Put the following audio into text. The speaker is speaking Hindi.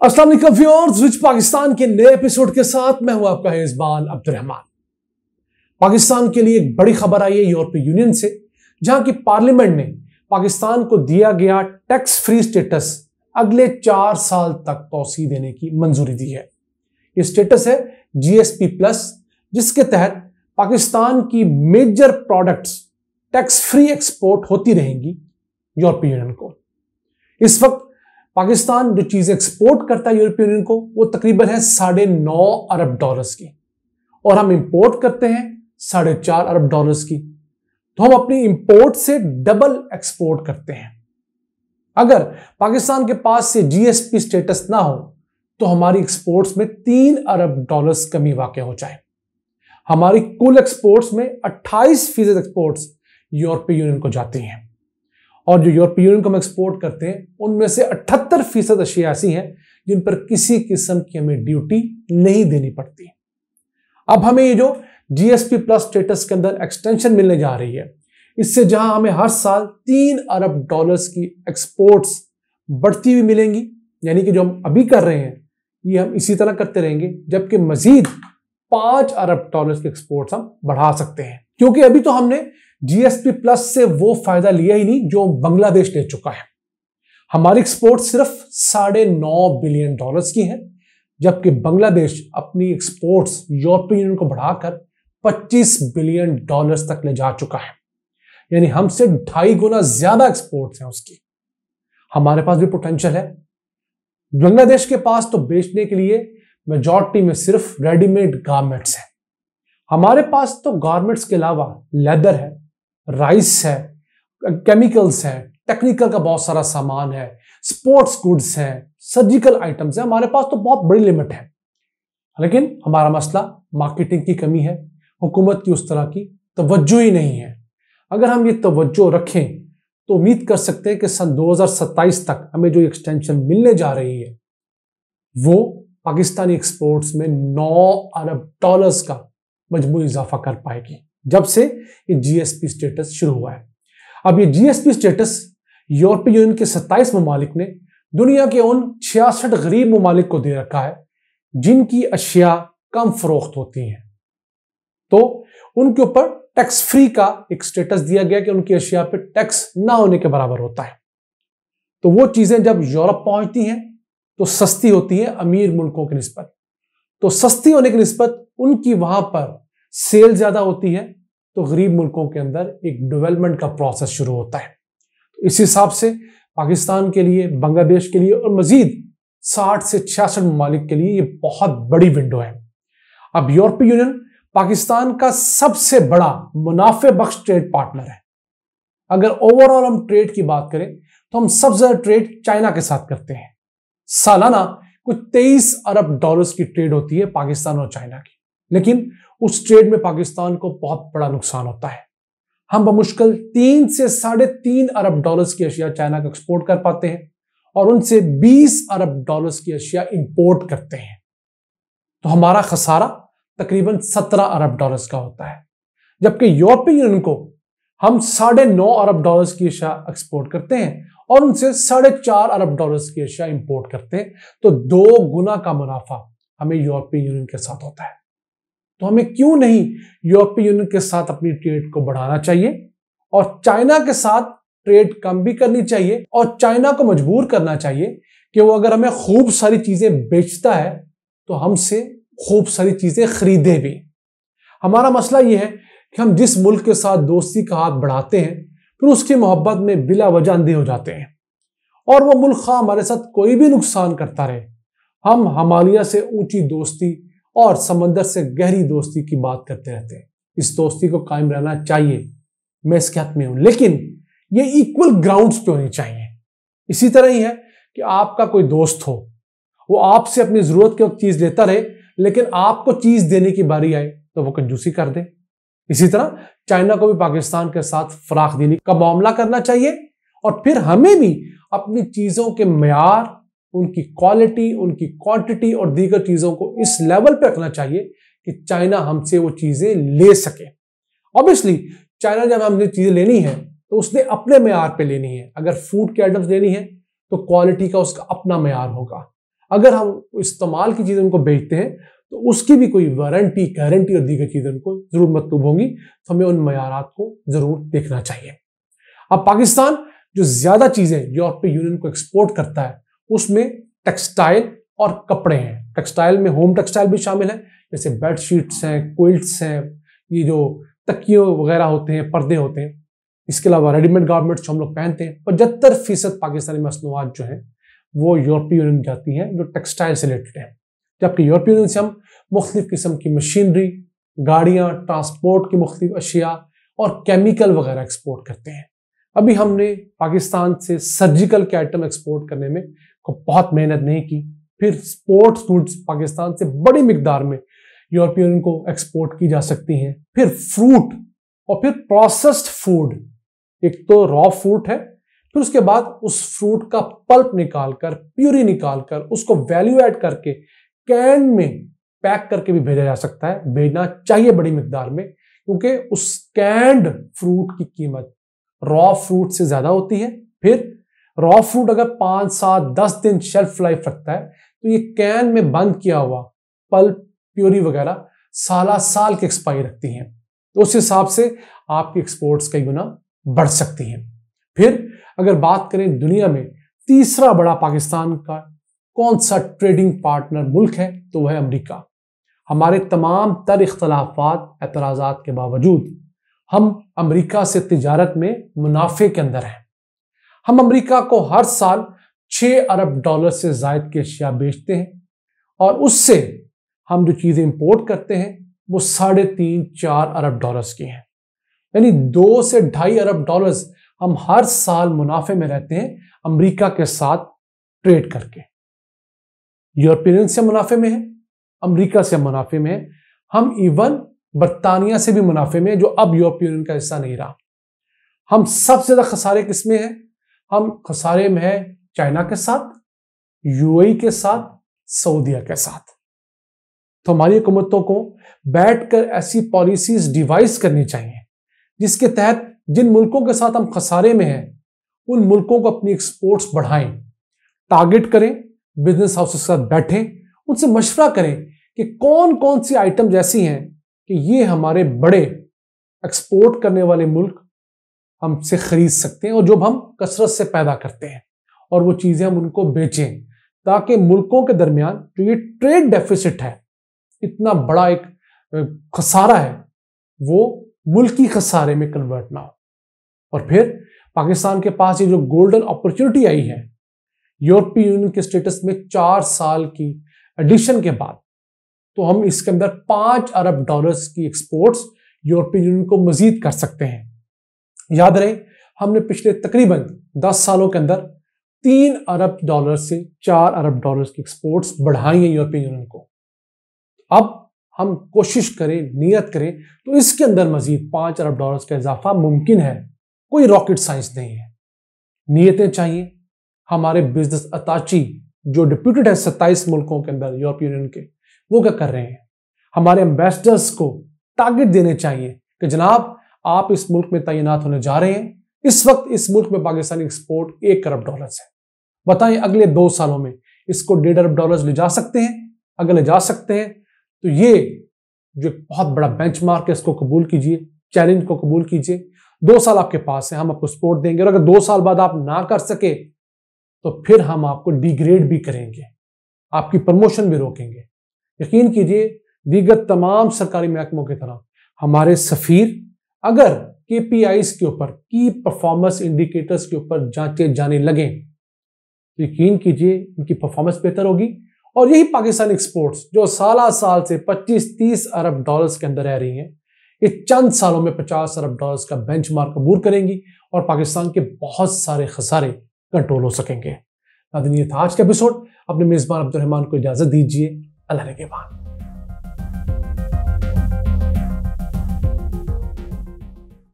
अस्सलाम वालेकुम व्यूअर्स, विच पाकिस्तान के नए एपिसोड के साथ मैं हूं आपका मेजबान अब्दुल रहमान। पाकिस्तान के लिए एक बड़ी खबर आई है यूरोपीय यूनियन से, जहां की पार्लियामेंट ने पाकिस्तान को दिया गया टैक्स फ्री स्टेटस अगले 4 साल तक तौसीह देने की मंजूरी दी है। ये स्टेटस है जीएसपी प्लस, जिसके तहत पाकिस्तान की major products tax free export होती रहेंगी यूरोपीय यूनियन को। इस वक्त पाकिस्तान जो चीजें एक्सपोर्ट करता है यूरोपीय यूनियन को, वो तकरीबन है $9.5 अरब की, और हम इंपोर्ट करते हैं $4.5 अरब की। तो हम अपनी इंपोर्ट से डबल एक्सपोर्ट करते हैं। अगर पाकिस्तान के पास से जीएसपी स्टेटस ना हो तो हमारी एक्सपोर्ट्स में $3 अरब कमी वाक़या हो जाए। हमारी कुल एक्सपोर्ट्स में 28% एक्सपोर्ट्स यूरोपीय यूनियन को जाती हैं, और जो यूरोपीय यूनियन को हम एक्सपोर्ट करते हैं उनमें से 78% अशिया ऐसी हैं जिन पर किसी किस्म की हमें ड्यूटी नहीं देनी पड़ती। अब हमें ये जो जीएसपी प्लस स्टेटस के अंदर एक्सटेंशन मिलने जा रही है, इससे जहां हमें हर साल $3 अरब की एक्सपोर्ट्स बढ़ती हुई मिलेंगी, यानी कि जो हम अभी कर रहे हैं ये हम इसी तरह करते रहेंगे, जबकि मजीद $5 अरब की एक्सपोर्ट्स हम बढ़ा सकते हैं। क्योंकि अभी तो हमने जीएसपी प्लस से वो फायदा लिया ही नहीं जो बांग्लादेश ले चुका है। हमारी एक्सपोर्ट सिर्फ $9.5 बिलियन की है, जबकि बांग्लादेश अपनी एक्सपोर्ट्स यूरोपीय यूनियन को बढ़ाकर $25 बिलियन तक ले जा चुका है, यानी हमसे 2.5 गुना ज्यादा एक्सपोर्ट्स हैं उसकी। हमारे पास भी पोटेंशियल है। बांग्लादेश के पास तो बेचने के लिए मेजॉरिटी में सिर्फ रेडीमेड गारमेंट्स हैं। हमारे पास तो गारमेंट्स के अलावा लेदर है, राइस है, केमिकल्स है, टेक्निकल का बहुत सारा सामान है, स्पोर्ट्स गुड्स है, सर्जिकल आइटम्स है। हमारे पास तो बहुत बड़ी लिमिट है, लेकिन हमारा मसला मार्केटिंग की कमी है। हुकूमत की उस तरह की तवज्जो ही नहीं है। अगर हम ये तवज्जो रखें तो उम्मीद कर सकते हैं कि सन 2027 तक हमें जो एक्सटेंशन मिलने जा रही है वो पाकिस्तानी एक्सपोर्ट्स में $9 अरब का मजमूई इजाफा कर पाएगी, जब से ये जीएसपी स्टेटस शुरू हुआ है। अब ये जीएसपी स्टेटस यूरोपीय यूनियन के 27 ममालिक ने दुनिया के उन 66 गरीब ममालिक को दे रखा है जिनकी अशिया कम फरोख्त होती हैं, तो उनके ऊपर टैक्स फ्री का एक स्टेटस दिया गया कि उनकी अशिया पे टैक्स ना होने के बराबर होता है। तो वो चीजें जब यूरोप पहुंचती हैं तो सस्ती होती है अमीर मुल्कों की निस्बत। तो सस्ती होने की निस्बत उनकी वहां पर सेल ज्यादा होती है, तो गरीब मुल्कों के अंदर एक डेवलपमेंट का प्रोसेस शुरू होता है। तो इस हिसाब से पाकिस्तान के लिए, बांग्लादेश के लिए और मजीद 60 से 66 ममालिक के लिए ये बहुत बड़ी विंडो है। अब यूरोपीय यूनियन पाकिस्तान का सबसे बड़ा मुनाफे बख्श ट्रेड पार्टनर है। अगर ओवरऑल हम ट्रेड की बात करें तो हम सबसे ज्यादा ट्रेड चाइना के साथ करते हैं। सालाना कुछ $23 अरब की ट्रेड होती है पाकिस्तान और चाइना की, लेकिन उस ट्रेड में पाकिस्तान को बहुत बड़ा नुकसान होता है। हम बमुश्किल 3 से $3.5 अरब की अशिया चाइना को एक्सपोर्ट कर पाते हैं और उनसे $20 अरब की अशिया इंपोर्ट करते हैं। तो हमारा खसारा तकरीबन $17 अरब का होता है, जबकि यूरोपीय यूनियन को हम $9.5 अरब की अशिया एक्सपोर्ट करते हैं और उनसे $4.5 अरब की अशिया इंपोर्ट करते हैं। तो 2 गुना का मुनाफा हमें यूरोपीय यूनियन के साथ होता है। तो हमें क्यों नहीं यूरोपीय यूनियन के साथ अपनी ट्रेड को बढ़ाना चाहिए और चाइना के साथ ट्रेड कम भी करनी चाहिए, और चाइना को मजबूर करना चाहिए कि वो अगर हमें खूब सारी चीजें बेचता है तो हमसे खूब सारी चीजें खरीदे भी। हमारा मसला यह है कि हम जिस मुल्क के साथ दोस्ती का हाथ बढ़ाते हैं फिर उसकी मोहब्बत में बिला वजह अंधे हो जाते हैं, और वो मुल्क हमारे साथ कोई भी नुकसान करता रहे, हम हिमालय से ऊंची दोस्ती और समंदर से गहरी दोस्ती की बात करते रहते हैं। इस दोस्ती को कायम रहना चाहिए, मैं इसके हक में हूं, लेकिन ये इक्वल ग्राउंड्स पे होनी चाहिए। इसी तरह ही है कि आपका कोई दोस्त हो, वो आपसे अपनी जरूरत के वक्त चीज लेता रहे, लेकिन आपको चीज देने की बारी आए तो वो कंजूसी कर दे। इसी तरह चाइना को भी पाकिस्तान के साथ फराखदीनी का मामला करना चाहिए, और फिर हमें भी अपनी चीजों के मयार, उनकी क्वालिटी, उनकी क्वांटिटी और दीगर चीजों को इस लेवल पे रखना चाहिए कि चाइना हमसे वो चीजें ले सके। ऑब्वियसली चाइना जब हमने चीजें लेनी है तो उसने अपने मयार पे लेनी है। अगर फूड के आइटम्स लेनी है तो क्वालिटी का उसका अपना मयार होगा। अगर हम इस्तेमाल की चीजें उनको बेचते हैं तो उसकी भी कोई वारंटी, गारंटी और दीगर चीजें उनको जरूर मतलूब होंगी, तो हमें उन मयारात को जरूर देखना चाहिए। अब पाकिस्तान जो ज्यादा चीजें यूरोपीय यूनियन को एक्सपोर्ट करता है उसमें टेक्सटाइल और कपड़े हैं। टेक्सटाइल में होम टेक्सटाइल भी शामिल है, जैसे बेडशीट्स हैं, क्विल्ट्स हैं, ये जो तकियों वगैरह होते हैं, पर्दे होते हैं। इसके अलावा रेडीमेड गारमेंट्स जो हम लोग पहनते हैं। 75% पाकिस्तानी मसनूआत जो है वो यूरोपीय यूनियन जाती हैं जो टेक्सटाइल से रिलेटेड है, जबकि यूरोपीय यूनियन से हम मुख्तलिफ किस्म की मशीनरी, गाड़ियां, ट्रांसपोर्ट की मुख्तलिफ अशिया और केमिकल वगैरह एक्सपोर्ट करते हैं। अभी हमने पाकिस्तान से सर्जिकल के आइटम एक्सपोर्ट करने में बहुत मेहनत नहीं की। फिर स्पोर्ट्स गुड्स पाकिस्तान से बड़ी मिकदार में यूरोपीय यूनियन को एक्सपोर्ट की जा सकती हैं। फिर फ्रूट और फिर प्रोसेस्ड फूड, एक तो रॉ फ्रूट है, फिर उसके बाद उस फ्रूट का पल्प निकालकर, प्यूरी निकालकर, उसको वैल्यू ऐड करके कैन में पैक करके भी भेजा जा सकता है। भेजना चाहिए बड़ी मिकदार में, क्योंकि उस कैंड फ्रूट की कीमत रॉ फ्रूट से ज्यादा होती है। फिर रॉ फ्रूट अगर 5, 7, 10 दिन शेल्फ लाइफ रखता है तो ये कैन में बंद किया हुआ पल्प, प्यूरी वगैरह साल की एक्सपायरी रखती हैं, तो उस हिसाब से आपकी एक्सपोर्ट्स कई गुना बढ़ सकती हैं। फिर अगर बात करें दुनिया में तीसरा बड़ा पाकिस्तान का कौन सा ट्रेडिंग पार्टनर मुल्क है, तो वह है अमेरिका। हमारे तमाम तर इख्तलाफात, एतराज़ात के बावजूद हम अमेरिका से तिजारत में मुनाफे के अंदर हैं। हम अमेरिका को हर साल 6 अरब डॉलर से जायद की अशिया बेचते हैं और उससे हम जो चीजें इंपोर्ट करते हैं वो 3.5-4 अरब डॉलर्स की हैं। यानी 2 से 2.5 अरब डॉलर्स हम हर साल मुनाफे में रहते हैं अमेरिका के साथ ट्रेड करके। यूरोपीय यूनियन से मुनाफे में है, अमेरिका से मुनाफे में है, हम इवन बर्तानिया से भी मुनाफे में, जो अब यूरोपीय यूनियन का हिस्सा नहीं रहा। हम सबसे ज्यादा खसारे किसमें हैं? हम खसारे में है चाइना के साथ, यूएई के साथ, सऊदीया के साथ। तो हमारी हुकूमतों को बैठकर ऐसी पॉलिसीज डिवाइस करनी चाहिए जिसके तहत जिन मुल्कों के साथ हम खसारे में हैं उन मुल्कों को अपनी एक्सपोर्ट्स बढ़ाएं, टारगेट करें, बिजनेस हाउस के साथ बैठें, उनसे मशवरा करें कि कौन कौन सी आइटम जैसी हैं कि ये हमारे बड़े एक्सपोर्ट करने वाले मुल्क हमसे खरीद सकते हैं और जो हम कसरत से पैदा करते हैं, और वो चीजें हम उनको बेचें, ताकि मुल्कों के दरमियान जो ये ट्रेड डेफिसिट है, इतना बड़ा एक खसारा है, वो मुल्की खसारे में कन्वर्ट ना हो। और फिर पाकिस्तान के पास ये जो गोल्डन अपॉर्चुनिटी आई है यूरोपीय यूनियन के स्टेटस में 4 साल की एडिशन के बाद, तो हम इसके अंदर 5 अरब डॉलर्स की एक्सपोर्ट्स यूरोपीय यूनियन को मजीद कर सकते हैं। याद रहे, हमने पिछले तकरीबन 10 सालों के अंदर 3 अरब डॉलर से 4 अरब डॉलर की एक्सपोर्ट्स बढ़ाई है यूरोपीय यूनियन को। अब हम कोशिश करें, नियत करें तो इसके अंदर मजीद 5 अरब डॉलर का इजाफा मुमकिन है। कोई रॉकेट साइंस नहीं है, नियतें चाहिए। हमारे बिजनेस अताची जो डिप्यूटेड है 27 मुल्कों के अंदर यूरोपीय यूनियन के, वो क्या कर रहे हैं? हमारे एम्बेसडर्स को टारगेट देने चाहिए कि जनाब आप इस मुल्क में तैनात होने जा रहे हैं, इस वक्त इस मुल्क में पाकिस्तानी एक्सपोर्ट 1 अरब डॉलर है, बताएं अगले 2 सालों में इसको 1.5 अरब डॉलर ले जा सकते हैं? अगर ले जा सकते हैं तो ये जो बहुत बड़ा बेंचमार्क है इसको कबूल कीजिए, चैलेंज को कबूल कीजिए। 2 साल आपके पास है, हम आपको सपोर्ट देंगे, और अगर 2 साल बाद आप ना कर सके तो फिर हम आपको डिग्रेड भी करेंगे, आपकी प्रमोशन भी रोकेंगे। यकीन कीजिए, दीगर तमाम सरकारी महकमों की तरह हमारे सफीर अगर KPIs के ऊपर, की परफॉर्मेंस इंडिकेटर्स के ऊपर जांचे जाने लगे, तो यकीन कीजिए इनकी परफॉर्मेंस बेहतर होगी और यही पाकिस्तानी एक्सपोर्ट्स जो साल से 25-30 अरब डॉलर्स के अंदर रह रही हैं, ये चंद सालों में 50 अरब डॉलर्स का बेंचमार्क अबूर करेंगी और पाकिस्तान के बहुत सारे खसारे कंट्रोल हो सकेंगे। नाज़रीन, ये था आज का एपिसोड। अपने मेजबान अब्दुल रहमान को इजाजत दीजिए। अल्लाह ने के बाद।